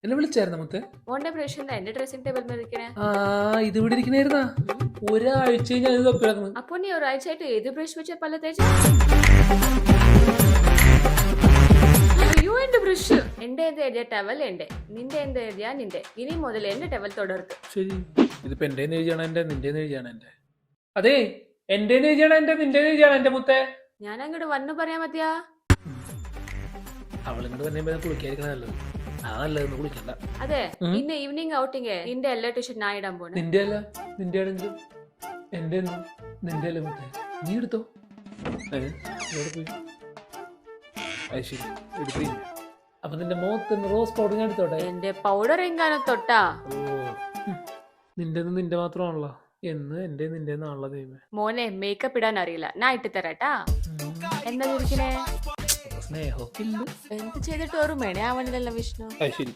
എന്നെ വിളിച്ചായിരുന്ന മുത്തേ? മോന്റെ ബ്രഷ് എന്റെ ഡ്രസ്സിംഗ് ടേബിൾ ഇരിക്കണേ. ആ ഇത് ഇവിടെ ഇരിക്കണായിരുന്നാ? ഒരാഴ്ച ഞാൻ ഇത് തപ്പി നടക്കുന്നു. അപ്പൊ നീ ഒരാഴ്ചയായിട്ട് ഏത് ബ്രഷ് വെച്ച പല തേച്ച? അയ്യോ എന്റെ ബ്രഷ്. എന്റെ എന്ത് എഴുതിയ ടവൽ എന്റെ, നിന്റെ എന്ത് എഴുതിയാ നിന്റെ. ഇനി മുതൽ എന്റെ ടവൽ തുടർത്ത്. ശരി, ഇതിപ്പോ എന്റെ എഴുതിയാണ് എന്റെ, നിന്റെ എഴുതിയാണ് എന്റെ. അതെ, എന്റെ എഴുതിയാണ് എന്റെ, നിന്റെ എഴുതിയാണ് എന്റെ മുത്തേ. ഞാൻ അങ്ങോട്ട് വന്നു പറയാൻ മതിയാ. അവളിങ്ങോട്ട് തന്നെ കുളിക്കാതിരിക്കണ നല്ലത്. ആ നല്ലതെന്ന് കുളിക്കണ്ട. അതെ, ഇന്ന് ഈവനിങ് ഔട്ടിങ് നിന്റെ എല്ലാ ടീഷർട്ട് ഞാൻ ഇടാൻ പോണേ. നിന്റെ അല്ല, നിന്റെ ആണെങ്കിലും എന്റെ നിന്റെ അല്ല മുത്തേ. നീ എടുത്തോ. എവിടെ പോയി? അത് ശരി, എടുത്തു. അപ്പൊ നിന്റെ മുഖത്ത് റോസ് പൗഡർ ഞാൻ എടുത്തോട്ടെ. എന്റെ പൗഡർ എങ്ങാനും തൊട്ടാ. ഓ, നിന്റെ നിന്റെ മാത്രമാണല്ലോ. എന്ന് എന്റെ നിന്റെ നാളെ ദൈവമേ. മോനെ മേക്കപ്പ് ഇടാൻ അറിയില്ല, ഞാൻ ഇട്ട് തരാട്ടാ. എന്താ ചോദിക്കണേ? സ്നേഹമൊക്കെ ഇല്ല. എന്ത് ചെയ്തിട്ട് ഓർമ്മയാണ് അവനിലെല്ലാം വിഷ്ണു. അത് ശരി.